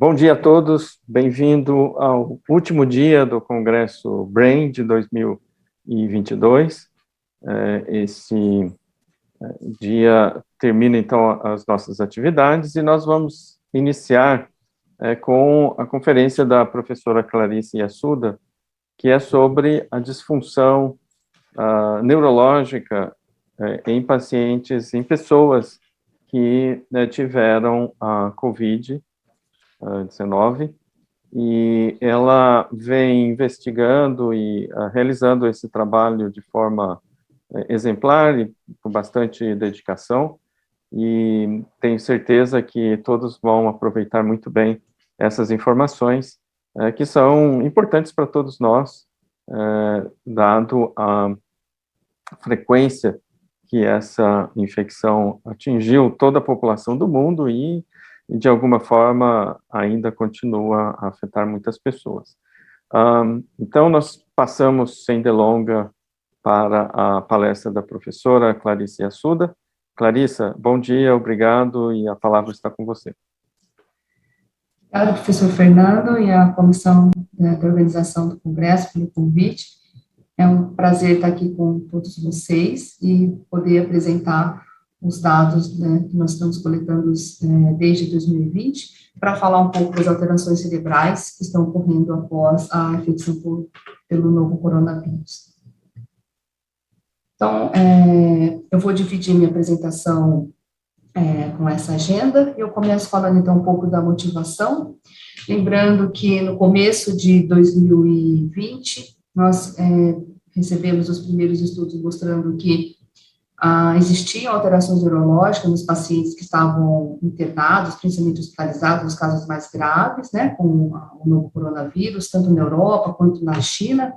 Bom dia a todos, bem-vindo ao último dia do Congresso BRAIN de 2022. Esse dia termina, então, as nossas atividades e nós vamos iniciar com a conferência da professora Clarice Yasuda, que é sobre a disfunção neurológica em pacientes, em pessoas que tiveram a COVID-19, e ela vem investigando e realizando esse trabalho de forma exemplar e com bastante dedicação, e tenho certeza que todos vão aproveitar muito bem essas informações, que são importantes para todos nós, dado a frequência que essa infecção atingiu toda a população do mundo e de alguma forma ainda continua a afetar muitas pessoas. Então, nós passamos, sem delonga, para a palestra da professora Clarice Yasuda. Clarissa, bom dia, obrigado, e a palavra está com você. Obrigada, professor Fernando, e a comissão da organização do Congresso pelo convite. É um prazer estar aqui com todos vocês e poder apresentar os dados que nós estamos coletando desde 2020, para falar um pouco das alterações cerebrais que estão ocorrendo após a infecção pelo novo coronavírus. Então, eu vou dividir minha apresentação com essa agenda. Eu começo falando, então, um pouco da motivação, lembrando que no começo de 2020, nós recebemos os primeiros estudos mostrando que existiam alterações neurológicas nos pacientes que estavam internados, principalmente hospitalizados, nos casos mais graves, né, com o novo coronavírus, tanto na Europa quanto na China,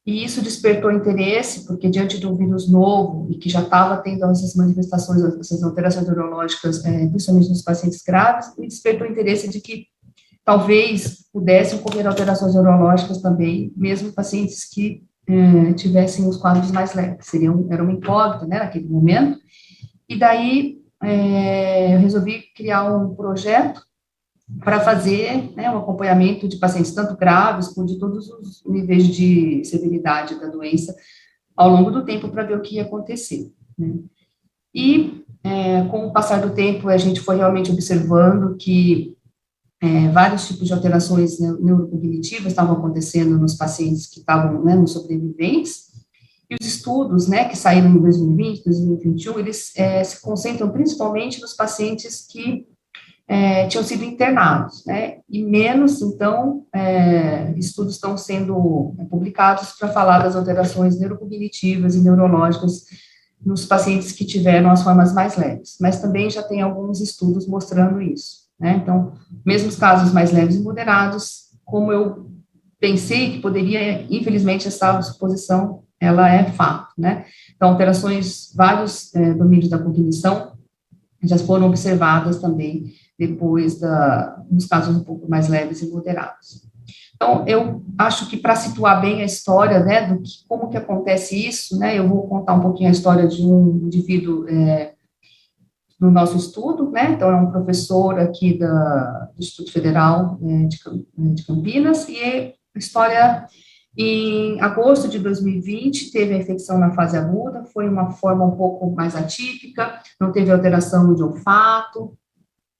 e isso despertou interesse, porque diante de um vírus novo, e que já estava tendo essas manifestações, essas alterações neurológicas, principalmente nos pacientes graves, e despertou interesse de que talvez pudessem ocorrer alterações neurológicas também, mesmo em pacientes que tivessem os quadros mais leves, era uma incógnita, né, naquele momento, e daí eu resolvi criar um projeto para fazer um acompanhamento de pacientes tanto graves, como de todos os níveis de severidade da doença, ao longo do tempo, para ver o que ia acontecer, né. E, com o passar do tempo, a gente foi realmente observando que vários tipos de alterações neurocognitivas estavam acontecendo nos pacientes que estavam, nos sobreviventes, e os estudos, que saíram em 2020, 2021, eles se concentram principalmente nos pacientes que tinham sido internados, e menos, então, estudos estão sendo publicados para falar das alterações neurocognitivas e neurológicas nos pacientes que tiveram as formas mais leves, mas também já tem alguns estudos mostrando isso. Então, mesmo os casos mais leves e moderados, como eu pensei que poderia, infelizmente, essa suposição, ela é fato, Então, alterações, vários domínios da cognição já foram observadas também depois nos casos um pouco mais leves e moderados. Então, eu acho que para situar bem a história, como que acontece isso, eu vou contar um pouquinho a história de um indivíduo no nosso estudo, então é um professor aqui do Instituto Federal de Campinas, e a história, em agosto de 2020, teve a infecção na fase aguda, foi uma forma um pouco mais atípica, não teve alteração de olfato,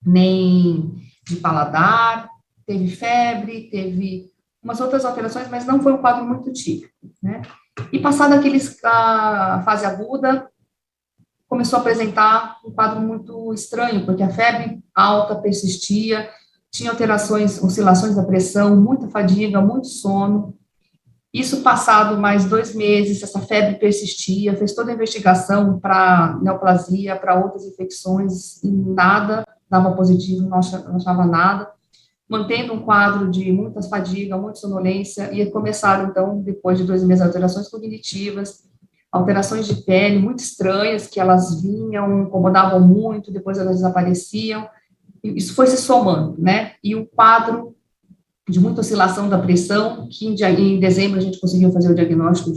nem de paladar, teve febre, teve umas outras alterações, mas não foi um quadro muito típico, E passado a fase aguda, começou a apresentar um quadro muito estranho, porque a febre alta persistia, tinha alterações, oscilações da pressão, muita fadiga, muito sono. Isso passado mais 2 meses, essa febre persistia, fez toda a investigação para neoplasia, para outras infecções, e nada dava positivo, não achava nada, mantendo um quadro de muita fadiga, muita sonolência, e começaram, então, depois de 2 meses, alterações cognitivas, alterações de pele muito estranhas, que elas vinham, incomodavam muito, depois elas desapareciam, e isso foi se somando, E um quadro de muita oscilação da pressão, que em dezembro a gente conseguiu fazer o diagnóstico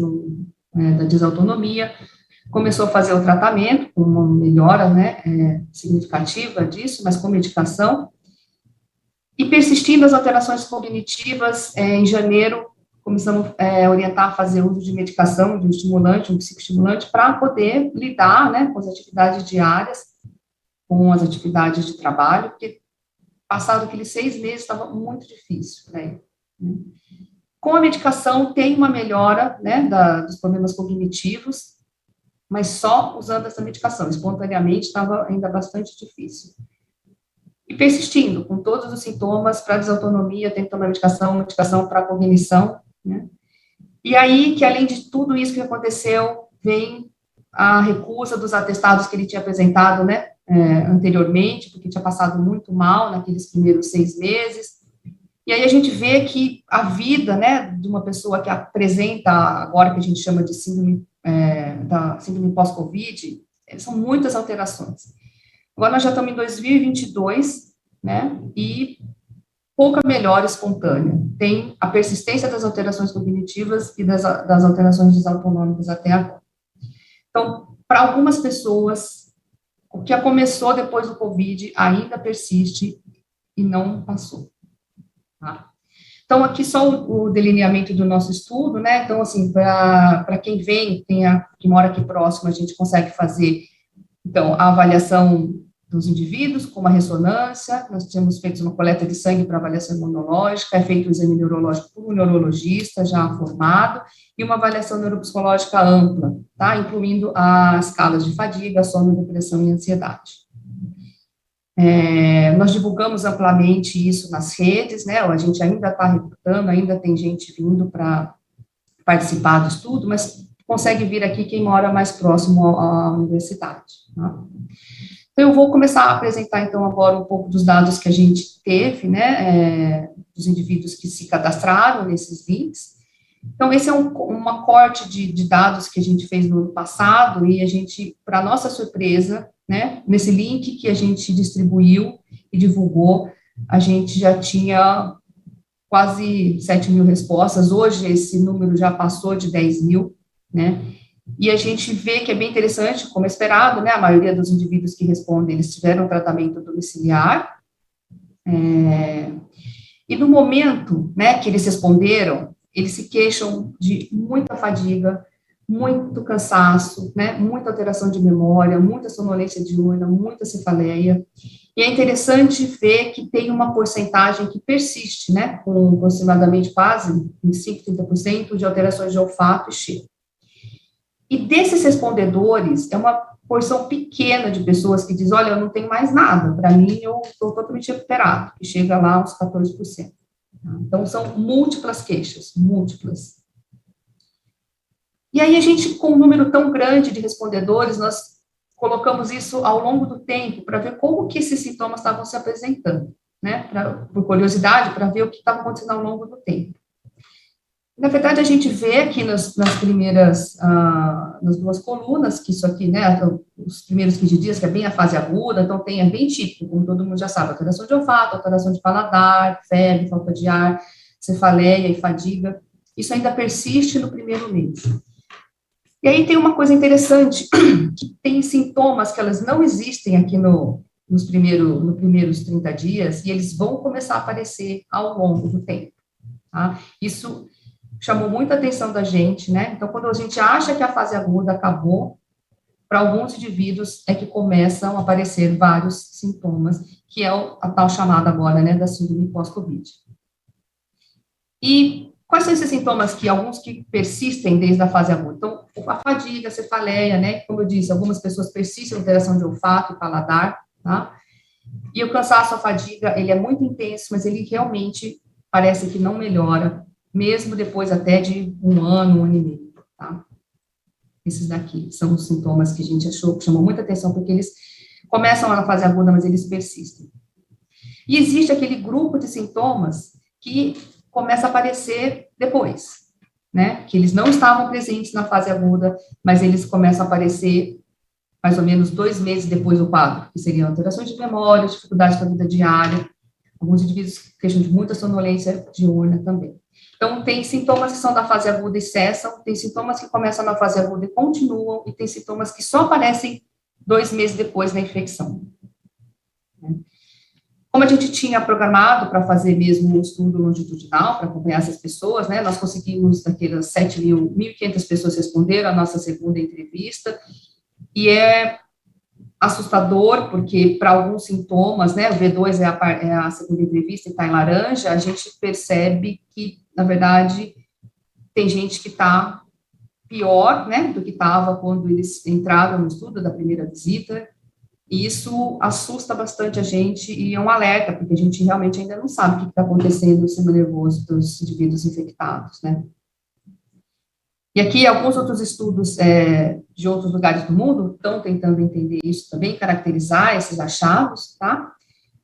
da desautonomia, começou a fazer o tratamento, com uma melhora, significativa disso, mas com medicação, E persistindo as alterações cognitivas, em janeiro, começamos a orientar a fazer uso de medicação, de um estimulante, um psicoestimulante, para poder lidar, né, com as atividades diárias, com as atividades de trabalho, porque passado aqueles 6 meses estava muito difícil, né? Com a medicação tem uma melhora, né, dos problemas cognitivos, mas só usando essa medicação, espontaneamente estava ainda bastante difícil. E persistindo, com todos os sintomas para desautonomia, tem que tomar medicação para cognição, né? E aí, que além de tudo isso que aconteceu, vem a recusa dos atestados que ele tinha apresentado, né, anteriormente, porque tinha passado muito mal naqueles primeiros 6 meses. E aí a gente vê que a vida, né, de uma pessoa que apresenta, agora que a gente chama de síndrome, da síndrome pós-Covid, são muitas alterações. Agora nós já estamos em 2022, né, e pouca melhora espontânea. Tem a persistência das alterações cognitivas e das alterações desautonômicas até agora. Então, para algumas pessoas, o que começou depois do Covid ainda persiste e não passou. Tá? Então, aqui só o delineamento do nosso estudo, né? Então, assim, para quem vem, que mora aqui próximo, a gente consegue fazer, então, a avaliação dos indivíduos com uma ressonância, nós temos feito uma coleta de sangue para avaliação imunológica, é feito um exame neurológico por um neurologista já formado, e uma avaliação neuropsicológica ampla, tá? Incluindo as escalas de fadiga, sono, depressão e ansiedade. Nós divulgamos amplamente isso nas redes, né? A gente ainda está recrutando, ainda tem gente vindo para participar do estudo, mas consegue vir aqui quem mora mais próximo à universidade, tá? Então, eu vou começar a apresentar, então, agora um pouco dos dados que a gente teve, né, dos indivíduos que se cadastraram nesses links. Então, esse é uma corte de dados que a gente fez no ano passado, e a gente, para nossa surpresa, né, nesse link que a gente distribuiu e divulgou, a gente já tinha quase 7 mil respostas. Hoje, esse número já passou de 10 mil, né? E a gente vê que é bem interessante, como esperado, né, a maioria dos indivíduos que respondem, eles tiveram tratamento domiciliar, e no momento, né, que eles responderam, eles se queixam de muita fadiga, muito cansaço, né, muita alteração de memória, muita sonolência diurna, muita cefaleia, e é interessante ver que tem uma porcentagem que persiste, né, com aproximadamente quase 25, 30% de alterações de olfato e cheiro. E desses respondedores, é uma porção pequena de pessoas que diz, olha, eu não tenho mais nada, para mim eu estou totalmente recuperado, que chega lá aos 14%. Então, são múltiplas queixas, múltiplas. E aí, a gente, com um número tão grande de respondedores, nós colocamos isso ao longo do tempo, para ver como que esses sintomas estavam se apresentando, né, por curiosidade, para ver o que estava acontecendo ao longo do tempo. Na verdade, a gente vê aqui nas primeiras, nas 2 colunas, que isso aqui, né, os primeiros 15 dias, que é bem a fase aguda, então é bem típico, como todo mundo já sabe, alteração de olfato, alteração de paladar, febre, falta de ar, cefaleia e fadiga, isso ainda persiste no primeiro mês. E aí tem uma coisa interessante, que tem sintomas que elas não existem aqui nos primeiros 30 dias, e eles vão começar a aparecer ao longo do tempo, tá? Isso chamou muita atenção da gente, né? Então, quando a gente acha que a fase aguda acabou, para alguns indivíduos é que começam a aparecer vários sintomas, que é a tal chamada agora, né, da síndrome pós-Covid. E quais são esses sintomas que alguns que persistem desde a fase aguda? Então, a fadiga, a cefaleia, né? Como eu disse, algumas pessoas persistem em alteração de olfato e paladar, tá? E o cansaço, a fadiga, ele é muito intenso, mas ele realmente parece que não melhora, mesmo depois até de um ano e meio, tá? Esses daqui são os sintomas que a gente achou que chamou muita atenção, porque eles começam na fase aguda, mas eles persistem. E existe aquele grupo de sintomas que começa a aparecer depois, né? Que eles não estavam presentes na fase aguda, mas eles começam a aparecer mais ou menos 2 meses depois do quadro, que seriam alterações de memória, dificuldade com a vida diária, alguns indivíduos queixam de muita sonolência diurna também. Então, tem sintomas que são da fase aguda e cessam, tem sintomas que começam na fase aguda e continuam, e tem sintomas que só aparecem 2 meses depois da infecção. Como a gente tinha programado para fazer mesmo um estudo longitudinal, para acompanhar essas pessoas, né, nós conseguimos, daquelas 1.500 pessoas responderam a nossa segunda entrevista, e é assustador, porque para alguns sintomas, né, o V2 é a segunda entrevista e está em laranja, a gente percebe que, na verdade, tem gente que está pior, né, do que estava quando eles entraram no estudo da primeira visita, e isso assusta bastante a gente e é um alerta, porque a gente realmente ainda não sabe o que está acontecendo no sistema nervoso dos indivíduos infectados, né. E aqui, alguns outros estudos de outros lugares do mundo estão tentando entender isso também, caracterizar esses achados, tá?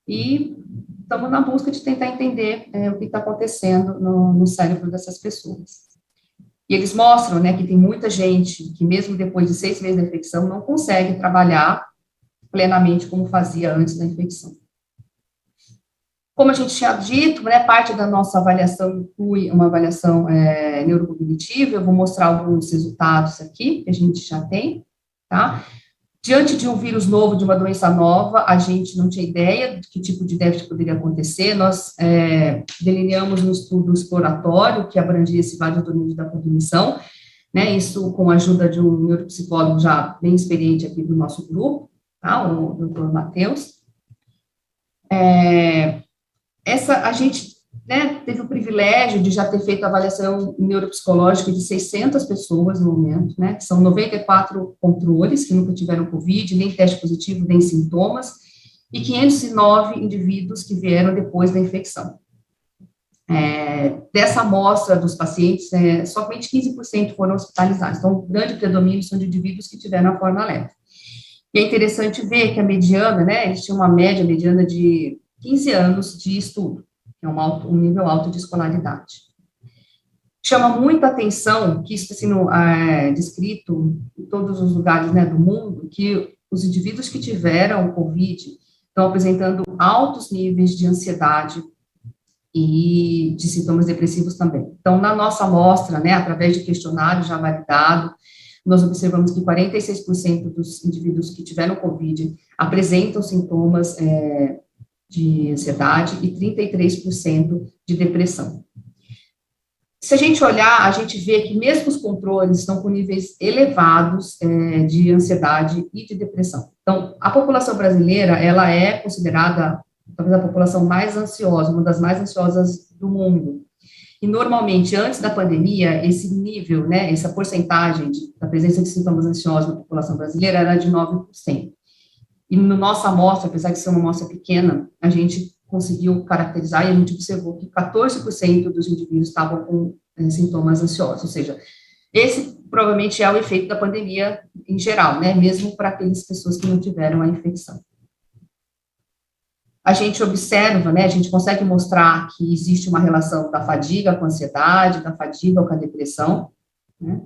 E estamos na busca de tentar entender o que está acontecendo no cérebro dessas pessoas. E eles mostram, né, que tem muita gente que, mesmo depois de 6 meses da infecção, não consegue trabalhar plenamente como fazia antes da infecção. Como a gente tinha dito, né, parte da nossa avaliação inclui uma avaliação neurocognitiva, eu vou mostrar alguns resultados aqui, que a gente já tem, tá? Diante de um vírus novo, de uma doença nova, a gente não tinha ideia de que tipo de déficit poderia acontecer, nós delineamos um estudo exploratório que abrangia esse vários domínios da cognição, né, isso com a ajuda de um neuropsicólogo já bem experiente aqui do nosso grupo, tá, o Dr. Matheus. A gente, né, teve o privilégio de já ter feito a avaliação neuropsicológica de 600 pessoas no momento, né, que são 94 controles que nunca tiveram Covid, nem teste positivo, nem sintomas, e 509 indivíduos que vieram depois da infecção. Dessa amostra dos pacientes, somente 15% foram hospitalizados, então, o grande predomínio são de indivíduos que tiveram a forma leve. E é interessante ver que a mediana, né, eles tinham uma média mediana de 15 anos de estudo, que é um nível alto de escolaridade. Chama muita atenção que isso está sendo descrito em todos os lugares, né, do mundo, que os indivíduos que tiveram Covid estão apresentando altos níveis de ansiedade e de sintomas depressivos também. Então, na nossa amostra, né, através de questionário já validado, nós observamos que 46% dos indivíduos que tiveram Covid apresentam sintomas de ansiedade e 33% de depressão. Se a gente olhar, a gente vê que mesmo os controles estão com níveis elevados de ansiedade e de depressão. Então, a população brasileira, ela é considerada talvez a população mais ansiosa, uma das mais ansiosas do mundo. E, normalmente, antes da pandemia, esse nível, né, essa porcentagem da presença de sintomas ansiosos na população brasileira era de 9%. E na nossa amostra, apesar de ser uma amostra pequena, a gente conseguiu caracterizar e a gente observou que 14% dos indivíduos estavam com sintomas ansiosos, ou seja, esse provavelmente é o efeito da pandemia em geral, né, mesmo para aquelas pessoas que não tiveram a infecção. A gente observa, né, a gente consegue mostrar que existe uma relação da fadiga com a ansiedade, da fadiga com a depressão, né?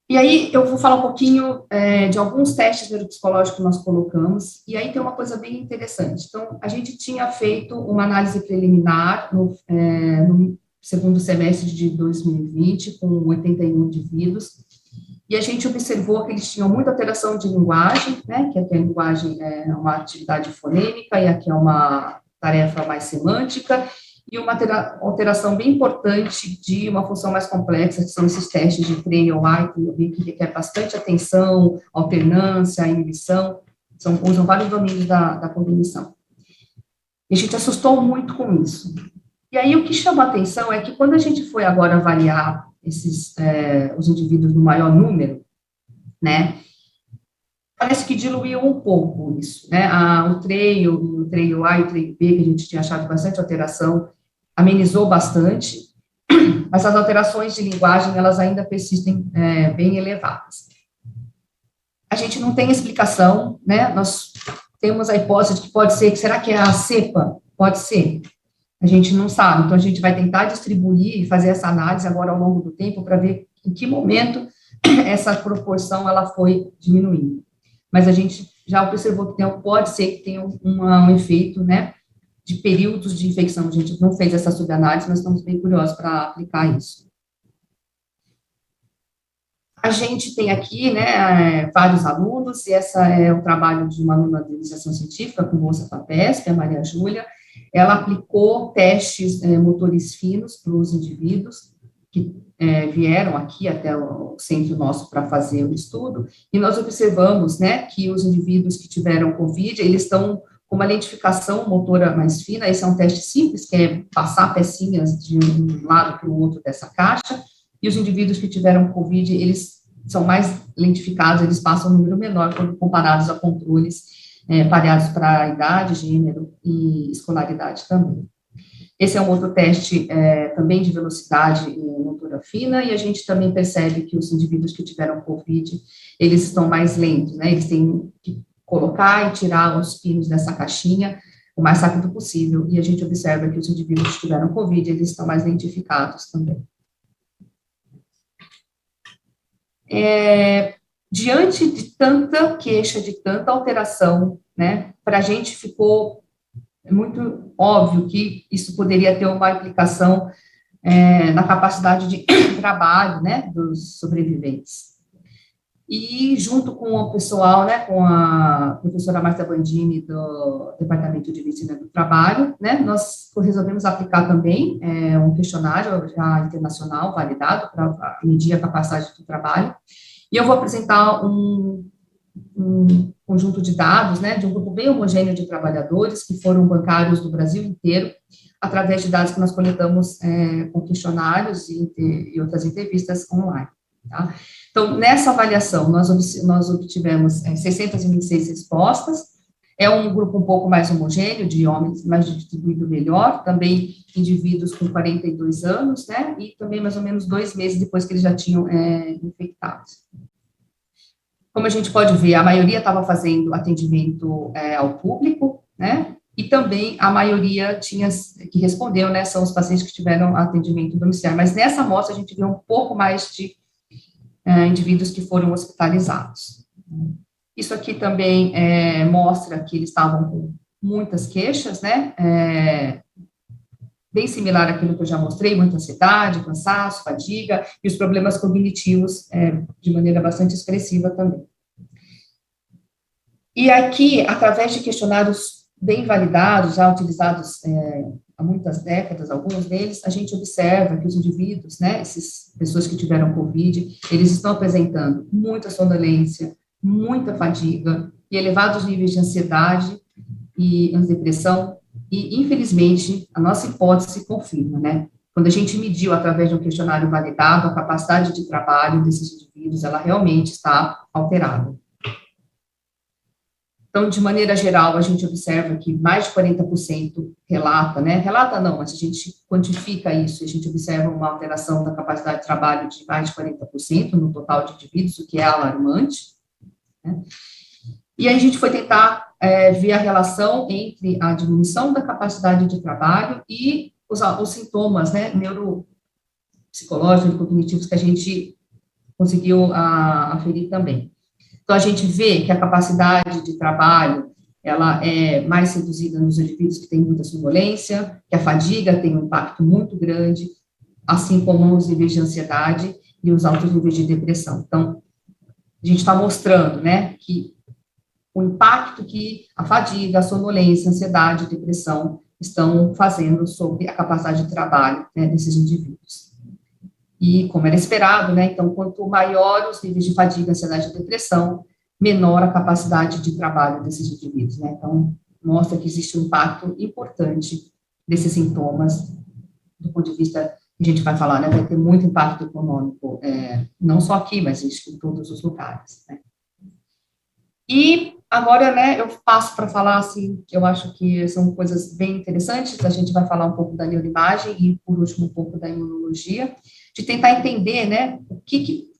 E aí, eu vou falar um pouquinho de alguns testes neuropsicológicos que nós colocamos, e aí tem uma coisa bem interessante. Então, a gente tinha feito uma análise preliminar no segundo semestre de 2020, com 81 indivíduos, e a gente observou que eles tinham muita alteração de linguagem, né, que aqui a linguagem é uma atividade fonêmica, e aqui é uma tarefa mais semântica, e uma alteração bem importante de uma função mais complexa, que são esses testes de Frey-White, que requer bastante atenção, alternância, inibição, usam vários domínios da cognição. E a gente assustou muito com isso. E aí, o que chama a atenção é que quando a gente foi agora avaliar os indivíduos no maior número, né, parece que diluiu um pouco isso, né, o treio A e o treio B, que a gente tinha achado bastante alteração, amenizou bastante, mas as alterações de linguagem, elas ainda persistem bem elevadas. A gente não tem explicação, né, nós temos a hipótese de que pode ser, será que é a cepa? Pode ser. A gente não sabe, então a gente vai tentar distribuir e fazer essa análise agora ao longo do tempo para ver em que momento essa proporção ela foi diminuindo. Mas a gente já observou que pode ser que tenha um efeito, né, de períodos de infecção. A gente não fez essa subanálise, mas estamos bem curiosos para aplicar isso. A gente tem aqui, né, vários alunos, e essa é o trabalho de uma aluna de iniciação científica com bolsa FAPESP, a Maria Júlia. Ela aplicou testes motores finos para os indivíduos que vieram aqui até o centro nosso para fazer o estudo, e nós observamos, né, que os indivíduos que tiveram COVID, eles estão com uma lentificação motora mais fina. Esse é um teste simples, que é passar pecinhas de um lado para o outro dessa caixa, e os indivíduos que tiveram COVID, eles são mais lentificados, eles passam um número menor quando comparados a controles pareados para idade, gênero e escolaridade também. Esse é um outro teste também de velocidade e motora fina, e a gente também percebe que os indivíduos que tiveram COVID, eles estão mais lentos, né, eles têm que colocar e tirar os pinos dessa caixinha o mais rápido possível, e a gente observa que os indivíduos que tiveram COVID, eles estão mais lentificados também. Diante de tanta queixa, de tanta alteração, né, para a gente ficou muito óbvio que isso poderia ter uma implicação na capacidade de trabalho, né, dos sobreviventes. E junto com o pessoal, né, com a professora Marta Bandini, do Departamento de Medicina do Trabalho, né, nós resolvemos aplicar também um questionário já internacional, validado, para medir a capacidade do trabalho. E eu vou apresentar um conjunto de dados, né, de um grupo bem homogêneo de trabalhadores que foram bancários do Brasil inteiro, através de dados que nós coletamos com questionários e outras entrevistas online. Tá? Então, nessa avaliação, nós obtivemos 626 respostas. É um grupo um pouco mais homogêneo, de homens mais distribuído melhor, também indivíduos com 42 anos, né, e também mais ou menos 2 meses depois que eles já tinham infectados. Como a gente pode ver, a maioria estava fazendo atendimento ao público, né, e também a maioria que respondeu, né, são os pacientes que tiveram atendimento domiciliar, mas nessa amostra a gente viu um pouco mais de indivíduos que foram hospitalizados. Isso aqui também mostra que eles estavam com muitas queixas, né, bem similar àquilo que eu já mostrei, muita ansiedade, cansaço, fadiga, e os problemas cognitivos de maneira bastante expressiva também. E aqui, através de questionários bem validados, já utilizados há muitas décadas, alguns deles, a gente observa que os indivíduos, né, essas pessoas que tiveram COVID, eles estão apresentando muita sonolência, muita fadiga e elevados níveis de ansiedade e depressão, e, infelizmente, a nossa hipótese se confirma, né? Quando a gente mediu, através de um questionário validado, a capacidade de trabalho desses indivíduos, ela realmente está alterada. Então, de maneira geral, a gente observa que mais de 40% relata, né? Relata não, mas a gente quantifica isso, e a gente observa uma alteração da capacidade de trabalho de mais de 40% no total de indivíduos, o que é alarmante, né? E aí a gente foi tentar ver a relação entre a diminuição da capacidade de trabalho e os sintomas, né, neuropsicológicos e cognitivos que a gente conseguiu aferir também. Então, a gente vê que a capacidade de trabalho, ela é mais reduzida nos indivíduos que têm muita sonolência, que a fadiga tem um impacto muito grande, assim como os níveis de ansiedade e os altos níveis de depressão. Então, a gente está mostrando, né, que o impacto que a fadiga, a sonolência, a ansiedade, a depressão estão fazendo sobre a capacidade de trabalho, né, desses indivíduos. E, como era esperado, né, então, quanto maior os níveis de fadiga, ansiedade e depressão, menor a capacidade de trabalho desses indivíduos, né. Então, mostra que existe um impacto importante desses sintomas, do ponto de vista que a gente vai falar, né, vai ter muito impacto econômico, não só aqui, mas em todos os lugares, né. E agora, né, eu passo para falar, assim, que eu acho que são coisas bem interessantes. A gente vai falar um pouco da neuroimagem e, por último, um pouco da imunologia, de tentar entender, né, o que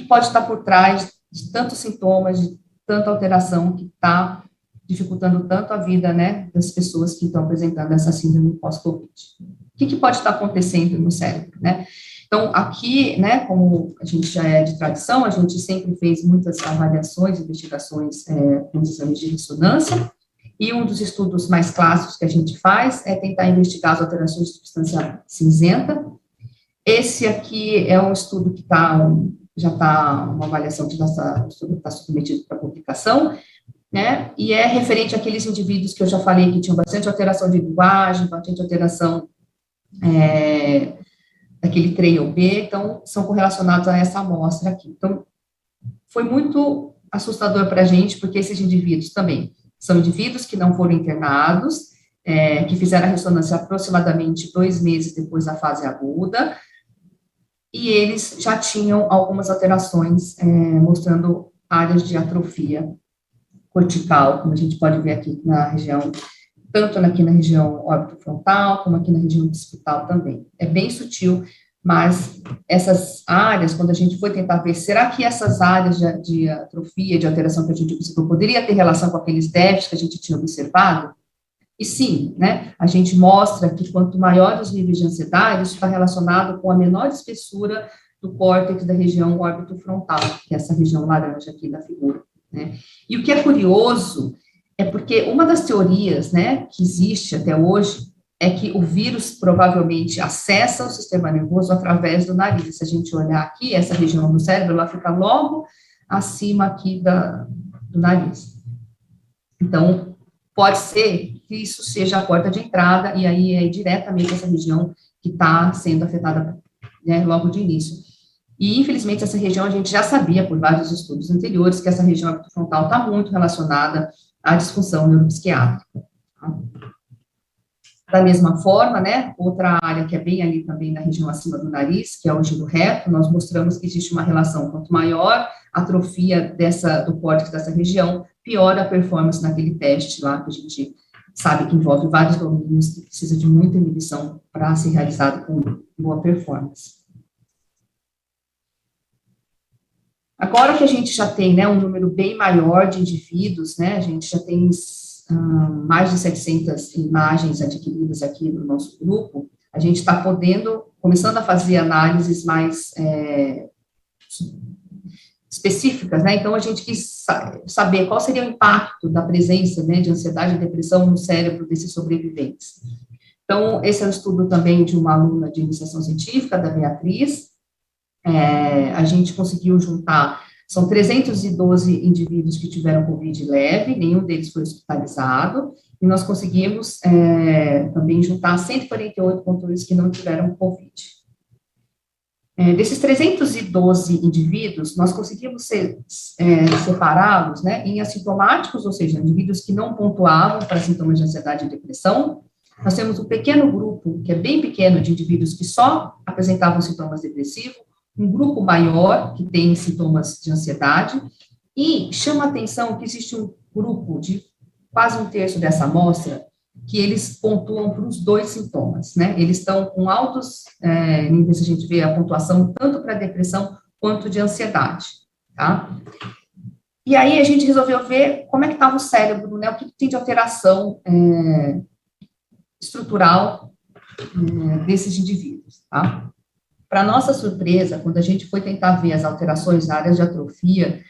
pode estar por trás de tantos sintomas, de tanta alteração que está dificultando tanto a vida, né, das pessoas que estão apresentando essa síndrome pós-Covid. O que pode estar acontecendo no cérebro, né? Então, aqui, né, como a gente já é de tradição, a gente sempre fez muitas avaliações, investigações com os exames de ressonância, e um dos estudos mais clássicos que a gente faz é tentar investigar as alterações de substância cinzenta. Esse aqui é um estudo que está já está uma avaliação que está submetido para publicação, né, e é referente àqueles indivíduos que eu já falei que tinham bastante alteração de linguagem, bastante alteração daquele TREIL B, então, são correlacionados a essa amostra aqui. Então, foi muito assustador para a gente, porque esses indivíduos também são indivíduos que não foram internados, que fizeram a ressonância aproximadamente 2 meses depois da fase aguda, e eles já tinham algumas alterações, mostrando áreas de atrofia cortical, como a gente pode ver aqui na região, tanto aqui na região órbito-frontal, como aqui na região occipital também. É bem sutil, mas essas áreas, quando a gente foi tentar ver, será que essas áreas de atrofia, de alteração que a gente observou, poderia ter relação com aqueles déficits que a gente tinha observado? E sim, né, a gente mostra que quanto maior os níveis de ansiedade, isso está relacionado com a menor espessura do córtex da região órbito-frontal, que é essa região laranja aqui da figura, né. E o que é curioso é porque uma das teorias, né, que existe até hoje é que o vírus provavelmente acessa o sistema nervoso através do nariz. Se a gente olhar aqui, essa região do cérebro, ela fica logo acima aqui do nariz. Então, pode ser que isso seja a porta de entrada, e aí é diretamente essa região que está sendo afetada, né, logo de início. E, infelizmente, essa região a gente já sabia, por vários estudos anteriores, que essa região orbitofrontal está muito relacionada à disfunção neuropsiquiátrica. Tá? Da mesma forma, né, outra área que é bem ali também na região acima do nariz, que é o giro reto, nós mostramos que existe uma relação, quanto maior a atrofia do córtex dessa região, pior a performance naquele teste lá, que a gente sabe que envolve vários domínios, que precisa de muita inibição para ser realizado com boa performance. Agora que a gente já tem, né, um número bem maior de indivíduos, né, a gente já tem mais de 700 imagens adquiridas aqui no nosso grupo, a gente está começando a fazer análises mais específicas, né, então a gente quis saber qual seria o impacto da presença, né, de ansiedade e depressão no cérebro desses sobreviventes. Então, esse é um estudo também de uma aluna de iniciação científica, da Beatriz. A gente conseguiu juntar, são 312 indivíduos que tiveram Covid leve, nenhum deles foi hospitalizado, e nós conseguimos também juntar 148 controles que não tiveram Covid. Desses 312 indivíduos, nós conseguimos separá-los, né, em assintomáticos, ou seja, indivíduos que não pontuavam para sintomas de ansiedade e depressão. Nós temos um pequeno grupo, que é bem pequeno, de indivíduos que só apresentavam sintomas depressivos, um grupo maior, que tem sintomas de ansiedade, e chama a atenção que existe um grupo de quase 1/3 dessa amostra, que eles pontuam para os 2 sintomas, né, eles estão com altos níveis, a gente vê a pontuação tanto para depressão quanto de ansiedade, tá? E aí a gente resolveu ver como é que estava o cérebro, né, o que tem de alteração estrutural desses indivíduos, tá? Para nossa surpresa, quando a gente foi tentar ver as alterações, áreas de atrofia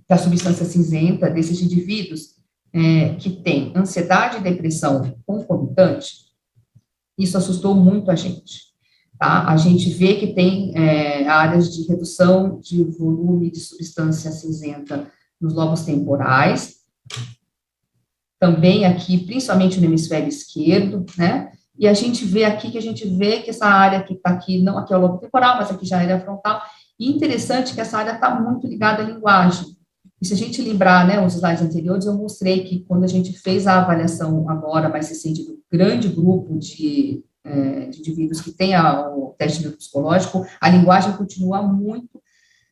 da substância cinzenta desses indivíduos que têm ansiedade e depressão concomitante, isso assustou muito a gente, tá? A gente vê que tem áreas de redução de volume de substância cinzenta nos lobos temporais, também aqui, principalmente no hemisfério esquerdo, né? E a gente vê aqui que essa área que está aqui, não aqui é o lobo temporal, mas aqui já é a área frontal, e interessante que essa área está muito ligada à linguagem. E se a gente lembrar, né, os slides anteriores, eu mostrei que quando a gente fez a avaliação agora mais recente do grande grupo de indivíduos que tem o teste neuropsicológico, a linguagem continua muito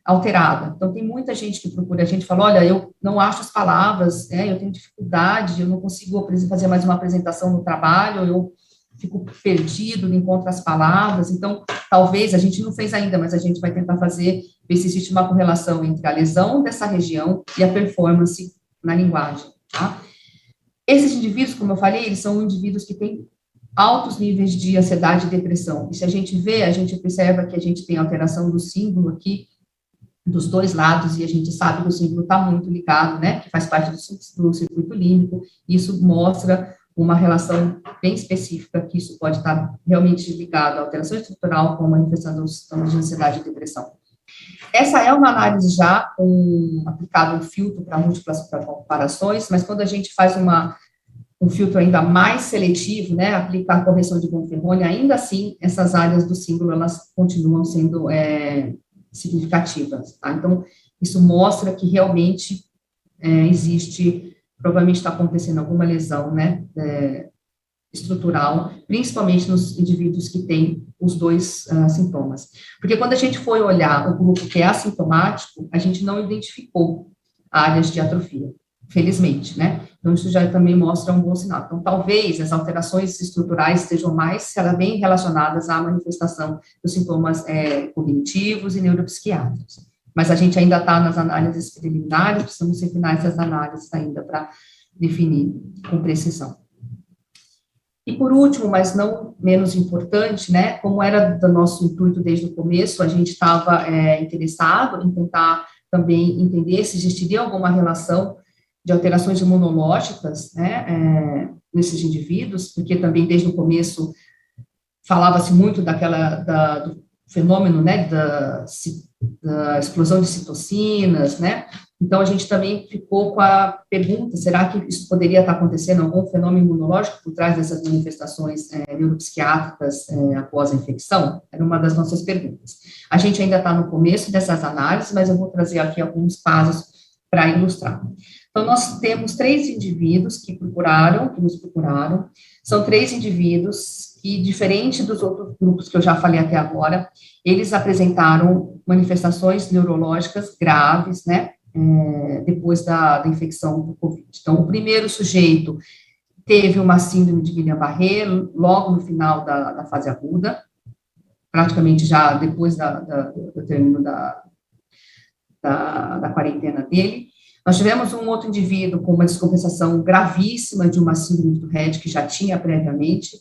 alterada. Então, tem muita gente que procura a gente e fala, olha, eu não acho as palavras, eu tenho dificuldade, eu não consigo fazer mais uma apresentação no trabalho, eu fico perdido, não encontro as palavras. Então, talvez, a gente não fez ainda, mas a gente vai tentar ver se existe uma correlação entre a lesão dessa região e a performance na linguagem, tá? Esses indivíduos, como eu falei, eles são indivíduos que têm altos níveis de ansiedade e depressão. E se a gente vê, a gente observa que a gente tem alteração do símbolo aqui, dos 2 lados, e a gente sabe que o símbolo está muito ligado, né, que faz parte do circuito límbico, e isso mostra uma relação bem específica, que isso pode estar realmente ligado à alteração estrutural com a manifestação dos sintomas de ansiedade e depressão. Essa é uma análise já aplicado um filtro para múltiplas comparações, mas quando a gente faz um filtro ainda mais seletivo, né, aplica a correção de Bonferroni, ainda assim, essas áreas do símbolo, elas continuam sendo significativas, tá? Então, isso mostra que realmente existe, provavelmente está acontecendo alguma lesão, né, estrutural, principalmente nos indivíduos que têm os dois sintomas. Porque quando a gente foi olhar o grupo que é assintomático, a gente não identificou áreas de atrofia, felizmente, né? Então, isso já também mostra um bom sinal. Então, talvez as alterações estruturais estejam mais bem relacionadas à manifestação dos sintomas cognitivos e neuropsiquiátricos. Mas a gente ainda está nas análises preliminares, precisamos terminar essas análises ainda para definir com precisão. E por último, mas não menos importante, né, como era do nosso intuito desde o começo, a gente estava interessado em tentar também entender se existiria alguma relação de alterações imunológicas, né, nesses indivíduos, porque também desde o começo falava-se muito do fenômeno, né, da explosão de citocinas, né, então a gente também ficou com a pergunta, será que isso poderia estar acontecendo, algum fenômeno imunológico por trás dessas manifestações neuropsiquiátricas após a infecção? Era uma das nossas perguntas. A gente ainda está no começo dessas análises, mas eu vou trazer aqui alguns casos para ilustrar. Então, nós temos 3 indivíduos que nos procuraram, são 3 indivíduos que, diferente dos outros grupos que eu já falei até agora, eles apresentaram manifestações neurológicas graves, né, depois da infecção do Covid. Então, o primeiro sujeito teve uma síndrome de Guillain-Barré logo no final da fase aguda, praticamente já depois do término da quarentena dele. Nós tivemos um outro indivíduo com uma descompensação gravíssima de uma síndrome do Rett que já tinha previamente,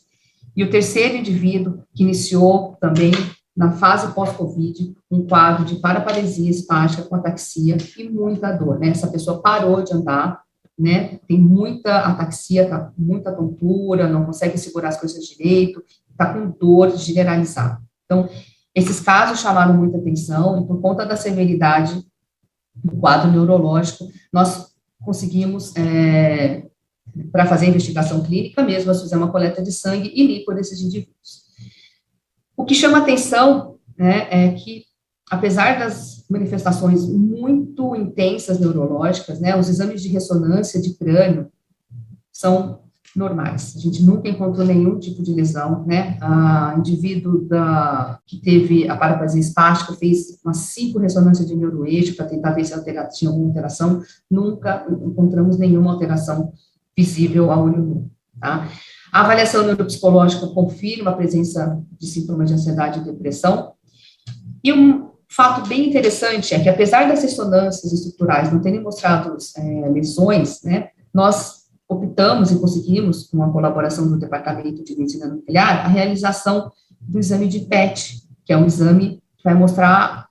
e o terceiro indivíduo que iniciou também na fase pós-Covid, um quadro de paraparesia espástica com ataxia e muita dor, né? Essa pessoa parou de andar, né? Tem muita ataxia, tá com muita tontura, não consegue segurar as coisas direito, tá com dor generalizada. Então, esses casos chamaram muita atenção e por conta da severidade do quadro neurológico, nós conseguimos, para fazer a investigação clínica mesmo, nós fizemos uma coleta de sangue e líquor desses indivíduos. O que chama atenção, né, é que, apesar das manifestações muito intensas neurológicas, né, os exames de ressonância de crânio são normais. A gente nunca encontrou nenhum tipo de lesão, né? O indivíduo que teve a paraparesia espástica fez umas 5 ressonâncias de neuroeixo para tentar ver se tinha alguma alteração. Nunca encontramos nenhuma alteração visível a olho nu, tá? A avaliação neuropsicológica confirma a presença de sintomas de ansiedade e depressão. E um fato bem interessante é que, apesar das ressonâncias estruturais não terem mostrado lesões, né, nós optamos e conseguimos, com a colaboração do Departamento de Medicina Nuclear, a realização do exame de PET, que é um exame que vai mostrar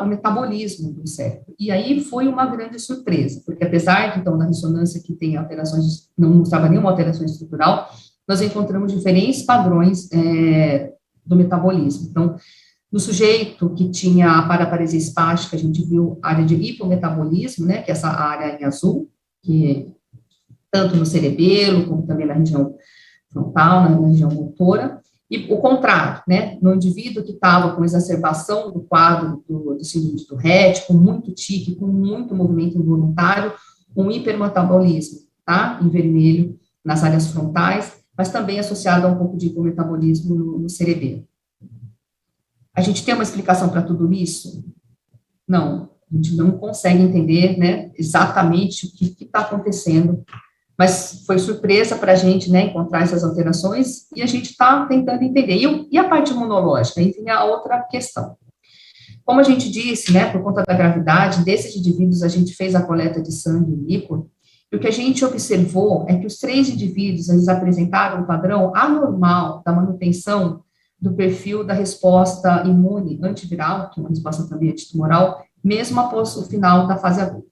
o metabolismo do cérebro. E aí foi uma grande surpresa, porque apesar, então, da ressonância que tem alterações, não mostrava nenhuma alteração estrutural, nós encontramos diferentes padrões do metabolismo. Então, no sujeito que tinha a paraparesia espástica, a gente viu a área de hipometabolismo, né, que é essa área em azul, que tanto no cerebelo, como também na região frontal, na região motora, e o contrário, né, no indivíduo que estava com exacerbação do quadro do síndrome do Rett, com muito tique, com muito movimento involuntário, um hipermetabolismo, tá, em vermelho, nas áreas frontais, mas também associado a um pouco de hipometabolismo no cerebelo. A gente tem uma explicação para tudo isso? Não, a gente não consegue entender, né, exatamente o que está acontecendo, mas foi surpresa para a gente, né, encontrar essas alterações, e a gente está tentando entender. E a parte imunológica? Aí vem a outra questão. Como a gente disse, né, por conta da gravidade, desses indivíduos a gente fez a coleta de sangue e líquor, e o que a gente observou é que os 3 indivíduos, eles apresentaram um padrão anormal da manutenção do perfil da resposta imune antiviral, que é uma resposta também antitumoral, mesmo após o final da fase aguda.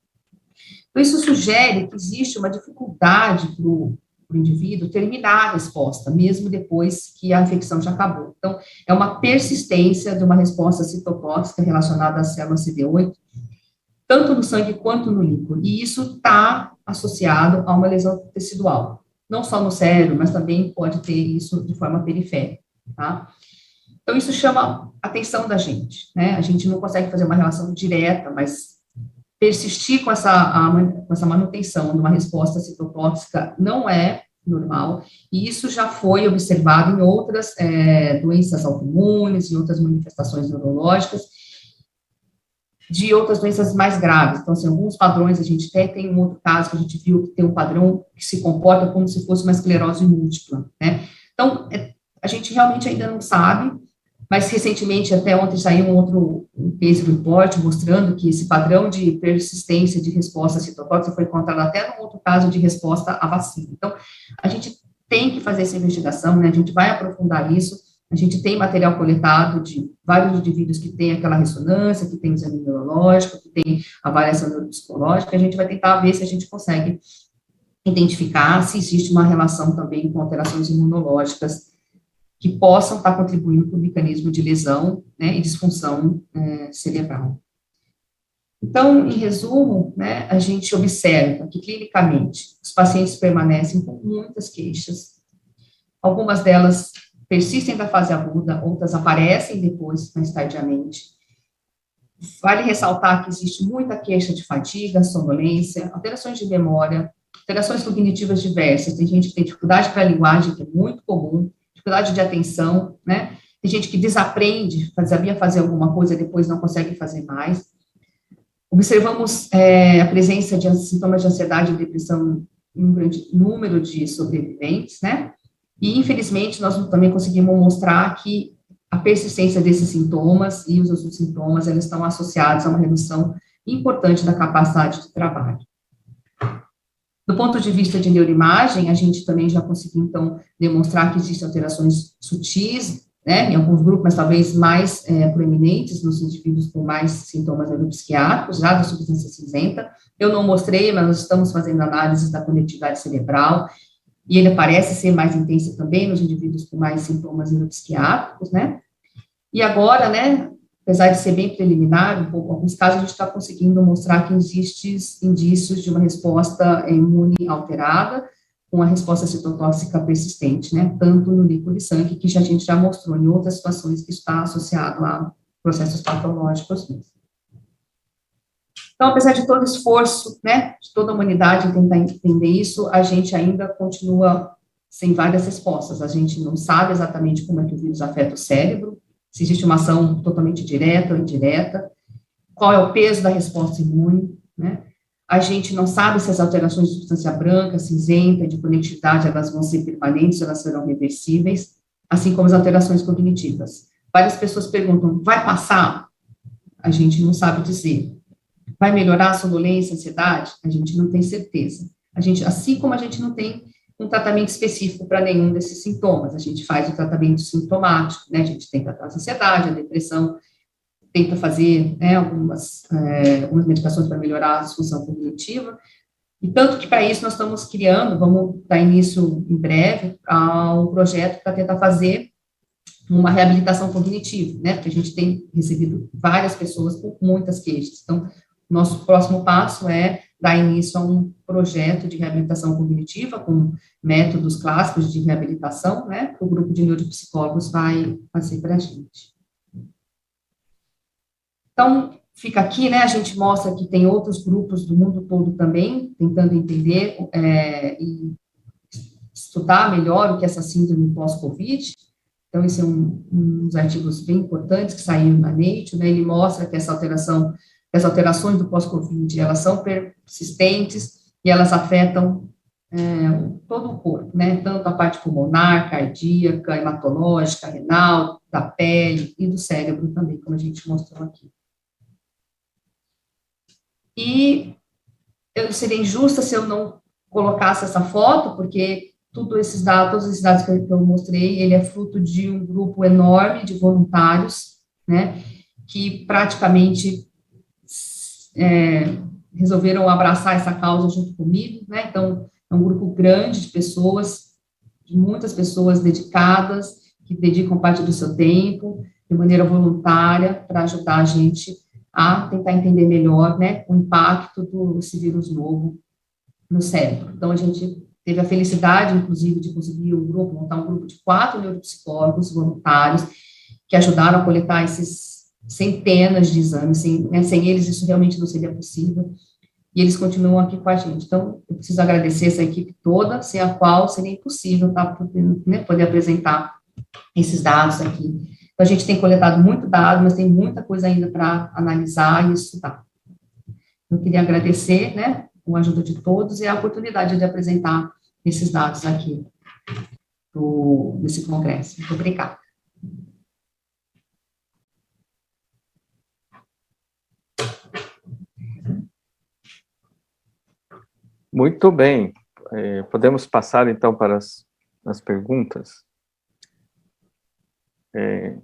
Então, isso sugere que existe uma dificuldade para o para o indivíduo terminar a resposta, mesmo depois que a infecção já acabou. Então, é uma persistência de uma resposta citotóxica relacionada à célula CD8, tanto no sangue quanto no líquor, e isso está associado a uma lesão tecidual, não só no cérebro, mas também pode ter isso de forma periférica, tá? Então, isso chama a atenção da gente, né? A gente não consegue fazer uma relação direta, mas persistir com essa manutenção de uma resposta citotóxica não é normal, e isso já foi observado em outras doenças autoimunes e outras manifestações neurológicas, de outras doenças mais graves. Então, assim, alguns padrões a gente tem um outro caso que a gente viu que tem um padrão que se comporta como se fosse uma esclerose múltipla, né? Então, a gente realmente ainda não sabe, mas recentemente, até ontem, saiu um case report mostrando que esse padrão de persistência de resposta citotóxica foi encontrado até num outro caso de resposta à vacina. Então, a gente tem que fazer essa investigação, né? A gente vai aprofundar isso. A gente tem material coletado de vários indivíduos que têm aquela ressonância, que tem o exame neurológico, que tem avaliação neuropsicológica. A gente vai tentar ver se a gente consegue identificar se existe uma relação também com alterações imunológicas que possam estar contribuindo para o mecanismo de lesão, né, e disfunção cerebral. Então, em resumo, né, a gente observa que, clinicamente, os pacientes permanecem com muitas queixas, algumas delas persistem da fase aguda, outras aparecem depois, mais tardiamente. Vale ressaltar que existe muita queixa de fadiga, sonolência, alterações de memória, alterações cognitivas diversas. Tem gente que tem dificuldade para a linguagem, que é muito comum, dificuldade de atenção, né? Tem gente que desaprende, sabia fazer alguma coisa, depois não consegue fazer mais. Observamos a presença de sintomas de ansiedade e depressão em um grande número de sobreviventes, né? E, infelizmente, nós também conseguimos mostrar que a persistência desses sintomas e os outros sintomas, eles estão associados a uma redução importante da capacidade de trabalho. Do ponto de vista de neuroimagem, a gente também já conseguiu, então, demonstrar que existem alterações sutis, né, em alguns grupos, mas talvez mais proeminentes nos indivíduos com mais sintomas neuropsiquiátricos, já da substância cinzenta. Eu não mostrei, mas nós estamos fazendo análises da conectividade cerebral, e ele parece ser mais intenso também nos indivíduos com mais sintomas neuropsiquiátricos, né? E agora, né, apesar de ser bem preliminar, em alguns casos a gente está conseguindo mostrar que existem indícios de uma resposta imune alterada, com a resposta citotóxica persistente, né, tanto no líquido de sangue, que a gente já mostrou em outras situações que está associado a processos patológicos mesmo. Então, apesar de todo o esforço, né, de toda a humanidade em tentar entender isso, a gente ainda continua sem várias respostas. A gente não sabe exatamente como é que o vírus afeta o cérebro, se existe uma ação totalmente direta ou indireta, qual é o peso da resposta imune, né? A gente não sabe se as alterações de substância branca, cinzenta, de conectividade, elas vão ser permanentes, elas serão reversíveis, assim como as alterações cognitivas. Várias pessoas perguntam, vai passar? A gente não sabe dizer. Vai melhorar a sonolência, a ansiedade? A gente não tem certeza. Assim como a gente não tem um tratamento específico para nenhum desses sintomas, a gente faz o tratamento sintomático, né, a gente tenta tratar a ansiedade, a depressão, tenta fazer, né, algumas medicações para melhorar a disfunção cognitiva, e tanto que para isso nós estamos criando, vamos dar início em breve, a um projeto para tentar fazer uma reabilitação cognitiva, né, porque a gente tem recebido várias pessoas com muitas queixas. Então, nosso próximo passo é dar início a um projeto de reabilitação cognitiva com métodos clássicos de reabilitação, né, que o grupo de neuropsicólogos vai fazer para a gente. Então, fica aqui, né, a gente mostra que tem outros grupos do mundo todo também, tentando entender e estudar melhor o que é essa síndrome pós-Covid. Então, esse é um dos artigos bem importantes que saiu na Nature, né, ele mostra que as alterações do pós-Covid, elas são persistentes e elas afetam todo o corpo, né, tanto a parte pulmonar, cardíaca, hematológica, renal, da pele e do cérebro também, como a gente mostrou aqui. E eu seria injusta se eu não colocasse essa foto, porque todos esses dados que eu mostrei, ele é fruto de um grupo enorme de voluntários, né, que praticamente resolveram abraçar essa causa junto comigo, né, então, é um grupo grande de pessoas, de muitas pessoas dedicadas, que dedicam parte do seu tempo, de maneira voluntária, para ajudar a gente a tentar entender melhor, né, o impacto desse vírus novo no cérebro. Então, a gente teve a felicidade, inclusive, de conseguir montar um grupo de 4 neuropsicólogos voluntários, que ajudaram a coletar esses centenas de exames, sem eles isso realmente não seria possível, e eles continuam aqui com a gente. Então, eu preciso agradecer essa equipe toda, sem a qual seria impossível, tá, poder apresentar esses dados aqui. Então, a gente tem coletado muito dado, mas tem muita coisa ainda para analisar e estudar. Eu queria agradecer, né, com a ajuda de todos e a oportunidade de apresentar esses dados aqui nesse congresso. Muito obrigada. Muito bem. Podemos passar, então, para as perguntas. Em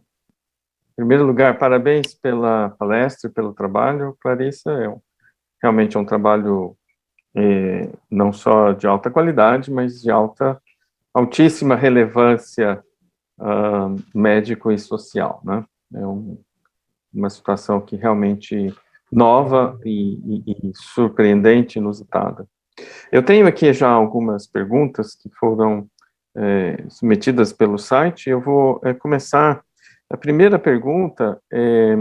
primeiro lugar, parabéns pela palestra e pelo trabalho, Clarissa. Realmente é um trabalho não só de alta qualidade, mas de altíssima relevância médico e social, né? É uma situação que realmente nova e surpreendente, inusitada. Eu tenho aqui já algumas perguntas que foram submetidas pelo site. Eu vou começar. A primeira pergunta é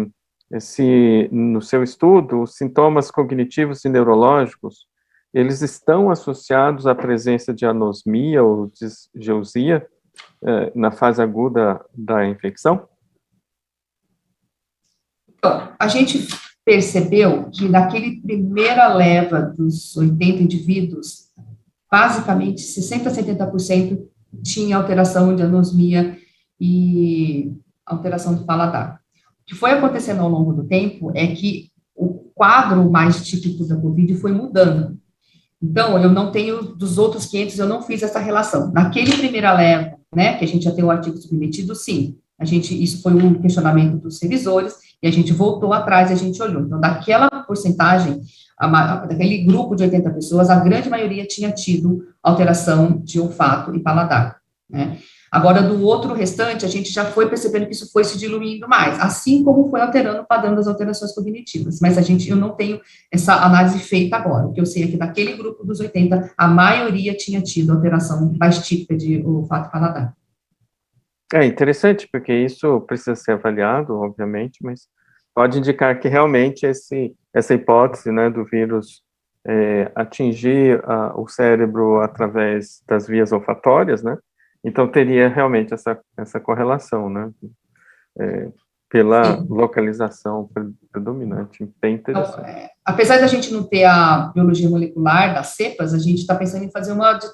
se, no seu estudo, os sintomas cognitivos e neurológicos, eles estão associados à presença de anosmia ou disgeusia na fase aguda da infecção? Então, a gente percebeu que naquele primeira leva dos 80 indivíduos, basicamente 60% a 70% tinha alteração de anosmia e alteração do paladar. O que foi acontecendo ao longo do tempo é que o quadro mais típico da COVID foi mudando. Então, eu não tenho, dos outros 500, eu não fiz essa relação. Naquele primeira leva, né, que a gente já tem o artigo submetido, sim, isso foi um questionamento dos revisores, e a gente voltou atrás e a gente olhou. Então, daquela porcentagem, daquele grupo de 80 pessoas, a grande maioria tinha tido alteração de olfato e paladar, né? Agora, do outro restante, a gente já foi percebendo que isso foi se diluindo mais, assim como foi alterando o padrão das alterações cognitivas, mas eu não tenho essa análise feita agora. O que eu sei é que daquele grupo dos 80, a maioria tinha tido alteração mais típica de olfato e paladar. É interessante, porque isso precisa ser avaliado, obviamente, mas pode indicar que realmente essa hipótese, né, do vírus atingir o cérebro através das vias olfatórias, né, então teria realmente essa correlação, né, pela Sim. localização predominante, bem interessante. Então, apesar da gente não ter a biologia molecular das cepas, a gente está pensando em fazer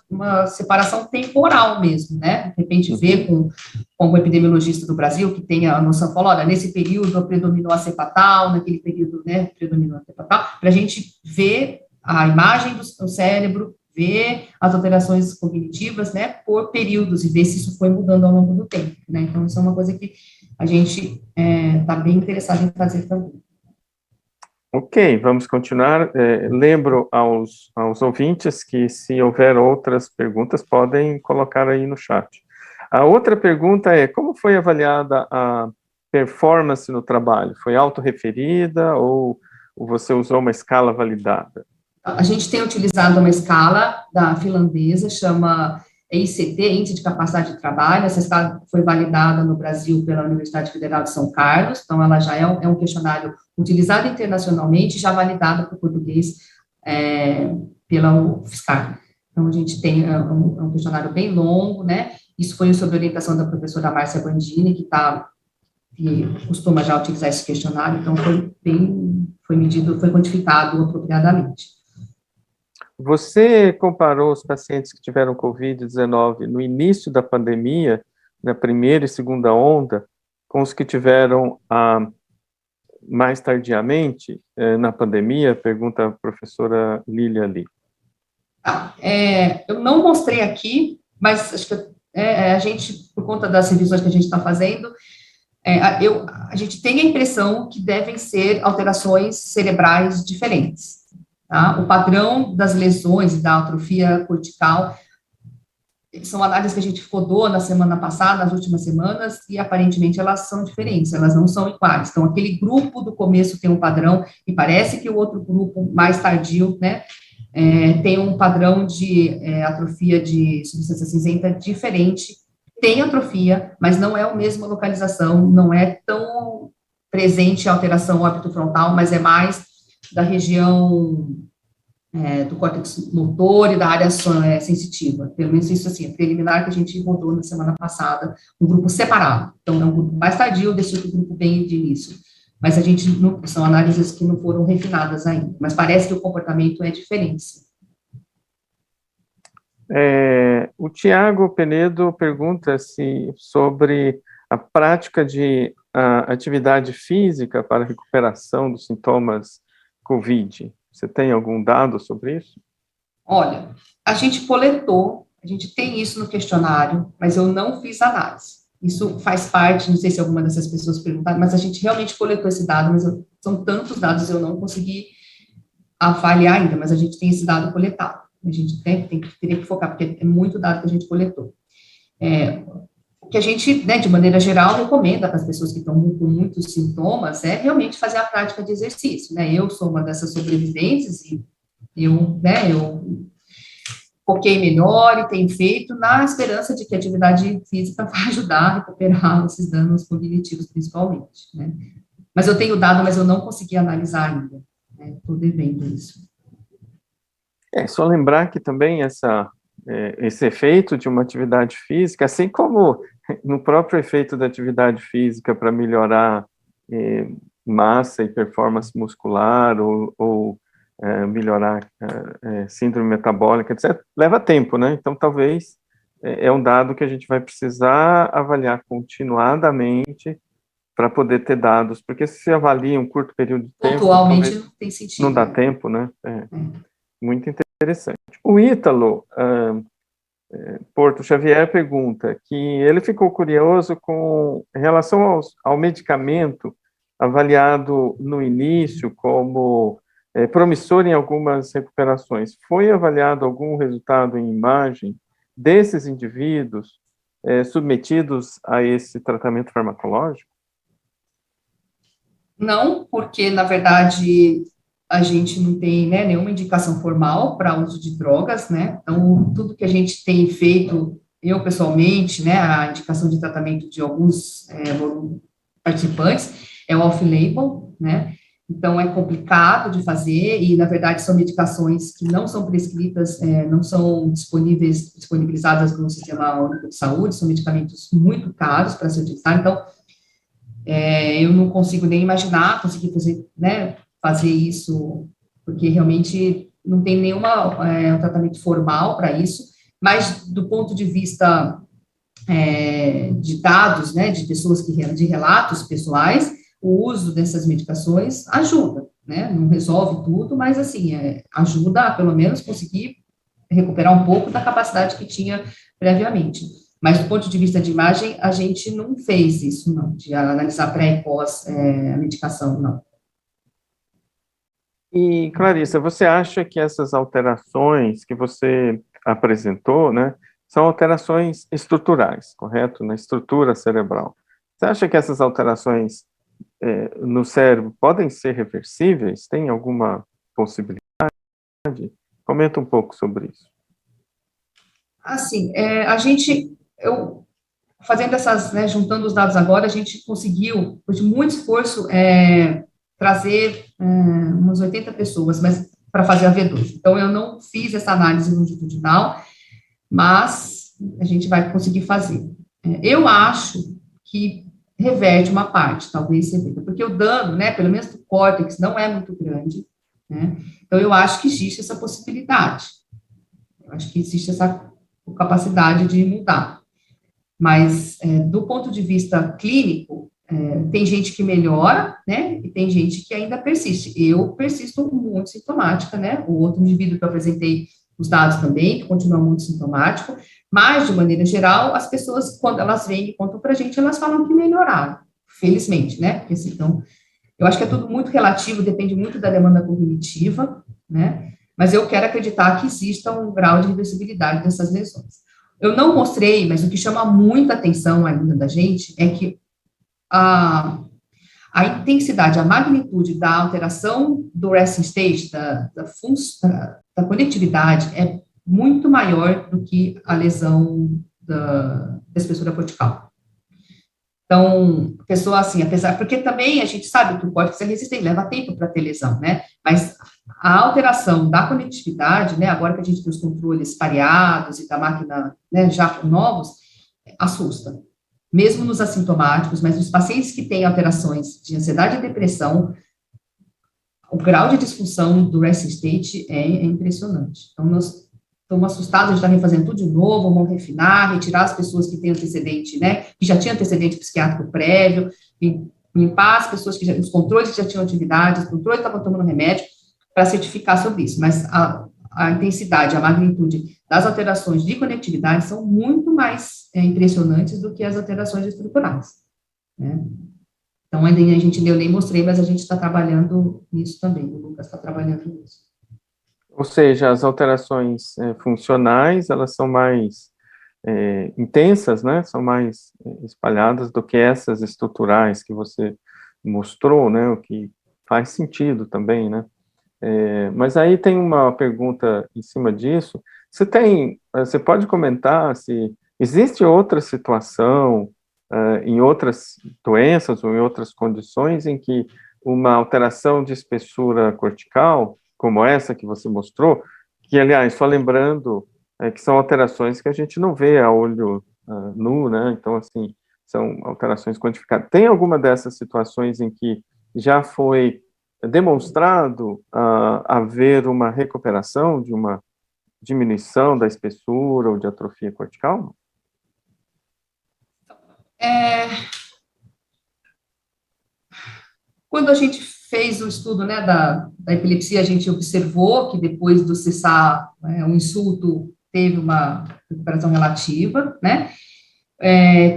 uma separação temporal mesmo, né? De repente, ver com o epidemiologista do Brasil, que tem a noção, fala, olha, nesse período predominou a cepa tal, naquele período, né, predominou a cepa tal, para a gente ver a imagem do cérebro, ver as alterações cognitivas, né, por períodos, e ver se isso foi mudando ao longo do tempo, né? Então, isso é uma coisa que a gente está bem interessado em fazer também. Ok, vamos continuar. Lembro aos ouvintes que, se houver outras perguntas, podem colocar aí no chat. A outra pergunta é, como foi avaliada a performance no trabalho? Foi autorreferida ou você usou uma escala validada? A gente tem utilizado uma escala da finlandesa, chama ICT, Índice de Capacidade de Trabalho. Essa escala foi validada no Brasil pela Universidade Federal de São Carlos, então ela já é um questionário utilizado internacionalmente, já validado para o português pela UFSCar. Então, a gente tem um questionário bem longo, né? Isso foi sob orientação da professora Márcia Bandini, que costuma já utilizar esse questionário, então foi medido, foi quantificado apropriadamente. Você comparou os pacientes que tiveram Covid-19 no início da pandemia, na primeira e segunda onda, com os que tiveram mais tardiamente na pandemia? Pergunta a professora Lília Lee. Eu não mostrei aqui, mas acho que a gente, por conta das revisões que a gente está fazendo, a gente tem a impressão que devem ser alterações cerebrais diferentes. tá? O padrão das lesões e da atrofia cortical são análises que a gente rodou na semana passada, nas últimas semanas, e aparentemente elas são diferentes, elas não são iguais. Então, aquele grupo do começo tem um padrão, e parece que o outro grupo mais tardio, né, tem um padrão de atrofia de substância cinzenta diferente. Tem atrofia, mas não é a mesma localização, não é tão presente a alteração órbito-frontal, mas é mais da região do córtex motor e da área sensitiva. Pelo menos isso, assim, é preliminar que a gente rodou na semana passada, um grupo separado. Então, é um grupo mais tardio desse outro grupo bem de início. Mas a gente, são análises que não foram refinadas ainda, mas parece que o comportamento é diferente. O Tiago Penedo pergunta sobre a prática de atividade física para recuperação dos sintomas COVID. Você tem algum dado sobre isso? Olha, a gente coletou, a gente tem isso no questionário, mas eu não fiz análise. Isso faz parte, não sei se alguma dessas pessoas perguntaram, mas a gente realmente coletou esse dado, mas são tantos dados, eu não consegui avaliar ainda, mas a gente tem esse dado coletado. A gente teria que focar, porque é muito dado que a gente coletou. O que a gente, né, de maneira geral, recomenda para as pessoas que estão com muitos sintomas é realmente fazer a prática de exercício, né? Eu sou uma dessas sobreviventes e eu foquei melhor e tenho feito na esperança de que a atividade física vai ajudar a recuperar esses danos cognitivos, principalmente, né? Mas eu tenho dado, mas eu não consegui analisar ainda, né? Estou devendo isso. Só lembrar que também esse efeito de uma atividade física, assim como no próprio efeito da atividade física para melhorar massa e performance muscular ou melhorar síndrome metabólica, etc., leva tempo, né? Então, talvez é um dado que a gente vai precisar avaliar continuadamente para poder ter dados, porque se avalia um curto período de tempo... Pontualmente não tem sentido. Não dá tempo, né? Muito interessante. O Ítalo Porto Xavier pergunta que ele ficou curioso com relação ao medicamento avaliado no início como promissor em algumas recuperações. Foi avaliado algum resultado em imagem desses indivíduos submetidos a esse tratamento farmacológico? Não, porque, na verdade, a gente não tem, né, nenhuma indicação formal para uso de drogas, né, então, tudo que a gente tem feito, eu pessoalmente, né, a indicação de tratamento de alguns participantes é o off-label, né, então é complicado de fazer e, na verdade, são medicações que não são prescritas, não são disponibilizadas no Sistema Único de Saúde, são medicamentos muito caros para ser utilizado, então, eu não consigo nem imaginar conseguir fazer isso, porque realmente não tem nenhuma um tratamento formal para isso, mas do ponto de vista de dados, né, de pessoas de relatos pessoais, o uso dessas medicações ajuda, né, não resolve tudo, mas assim, ajuda a pelo menos conseguir recuperar um pouco da capacidade que tinha previamente. Mas, do ponto de vista de imagem, a gente não fez isso, não, de analisar pré e pós a medicação, não. E, Clarissa, você acha que essas alterações que você apresentou, né, são alterações estruturais, correto? Na estrutura cerebral. Você acha que essas alterações no cérebro podem ser reversíveis? Tem alguma possibilidade? Comenta um pouco sobre isso. Assim, fazendo essas, né, juntando os dados agora, a gente conseguiu, depois de muito esforço, trazer umas 80 pessoas, mas para fazer a V2. Então, eu não fiz essa análise longitudinal, mas a gente vai conseguir fazer. Eu acho que reverte uma parte, talvez reverta, porque o dano, né, pelo menos do córtex, não é muito grande, né, então eu acho que existe essa possibilidade, eu acho que existe essa capacidade de mudar, mas do ponto de vista clínico, tem gente que melhora, né, e tem gente que ainda persiste. Eu persisto muito sintomática, né, o outro indivíduo que eu apresentei os dados também, que continua muito sintomático, mas, de maneira geral, as pessoas, quando elas vêm e contam para a gente, elas falam que melhoraram, felizmente, né, porque assim, então, eu acho que é tudo muito relativo, depende muito da demanda cognitiva, né? Mas eu quero acreditar que exista um grau de reversibilidade dessas lesões. Eu não mostrei, mas o que chama muita atenção ainda da gente é que a intensidade, a magnitude da alteração do resting state, da conectividade, é muito maior do que a lesão da espessura cortical. Então, a pessoa, assim, porque também a gente sabe que o córtex é resistente, leva tempo para ter lesão, né? Mas a alteração da conectividade, né, agora que a gente tem os controles pareados e da máquina, né, já novos, assusta. Mesmo nos assintomáticos, mas nos pacientes que têm alterações de ansiedade e depressão, o grau de disfunção do resting state é impressionante. Então, nós estamos assustados, a gente está refazendo tudo de novo, vamos refinar, retirar as pessoas que têm antecedente, né, que já tinham antecedente psiquiátrico prévio, limpar as pessoas os controles que já tinham atividade, os controles que estavam tomando remédio, para certificar sobre isso. Mas a intensidade, a magnitude das alterações de conectividade são muito mais impressionantes do que as alterações estruturais, né? Então, ainda a gente eu nem mostrei, mas a gente está trabalhando nisso também, o Lucas está trabalhando nisso. Ou seja, as alterações funcionais, elas são mais intensas, né, são mais espalhadas do que essas estruturais que você mostrou, né, o que faz sentido também, né. Mas aí tem uma pergunta em cima disso, você pode comentar se existe outra situação, em outras doenças ou em outras condições em que uma alteração de espessura cortical, como essa que você mostrou, que, aliás, só lembrando que são alterações que a gente não vê a olho nu, né, então, assim, são alterações quantificadas. Tem alguma dessas situações em que já foi demonstrado haver uma recuperação de uma diminuição da espessura ou de atrofia cortical? Quando a gente fez o estudo, né, da epilepsia, a gente observou que depois do cessar o insulto, teve uma recuperação relativa, né?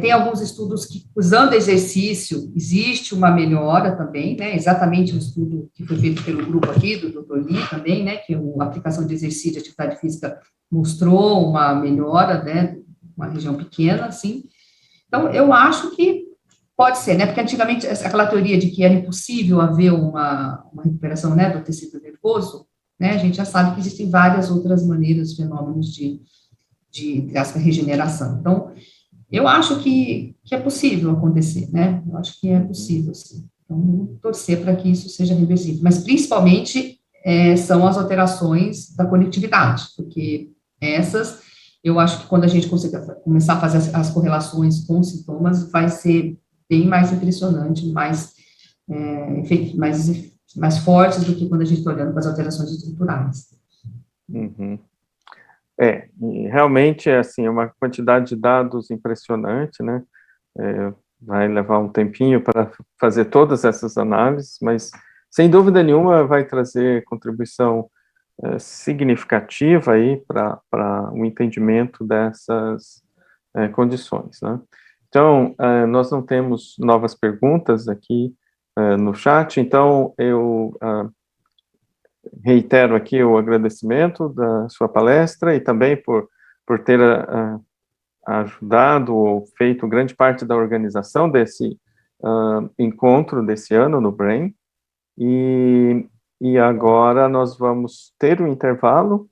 Tem alguns estudos que, usando exercício, existe uma melhora também, né? Exatamente um estudo que foi feito pelo grupo aqui, do Dr. Lee também, né? Que a aplicação de exercício de atividade física mostrou uma melhora, né? Uma região pequena, assim. Então, eu acho que pode ser, né? Porque antigamente, aquela teoria de que era impossível haver uma recuperação, né, do tecido nervoso, né? A gente já sabe que existem várias outras maneiras, fenômenos de regeneração. Então, eu acho que é possível acontecer, né? Eu acho que é possível, sim. Então, torcer para que isso seja reversível. Mas, principalmente, são as alterações da conectividade, porque essas, eu acho que quando a gente começar a fazer as correlações com sintomas, vai ser bem mais impressionante, mais fortes do que quando a gente está olhando para as alterações estruturais. Uhum. E realmente, assim, é uma quantidade de dados impressionante, né, vai levar um tempinho para fazer todas essas análises, mas, sem dúvida nenhuma, vai trazer contribuição significativa aí para o entendimento dessas condições, né. Então, nós não temos novas perguntas aqui no chat, então eu reitero aqui o agradecimento da sua palestra e também por ter ajudado ou feito grande parte da organização desse encontro desse ano no Brain. E agora nós vamos ter um intervalo.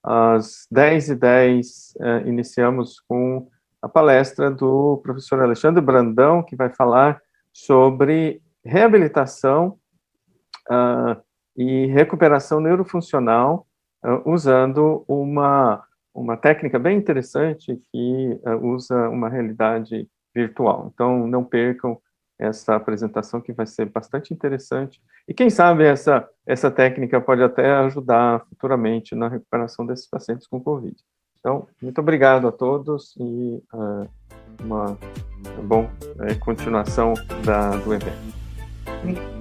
Às 10h10 iniciamos com a palestra do professor Alexandre Brandão, que vai falar sobre reabilitação e recuperação neurofuncional, usando uma técnica bem interessante que usa uma realidade virtual. Então, não percam essa apresentação, que vai ser bastante interessante. E quem sabe essa técnica pode até ajudar futuramente na recuperação desses pacientes com COVID. Então, muito obrigado a todos e uma boa continuação do evento.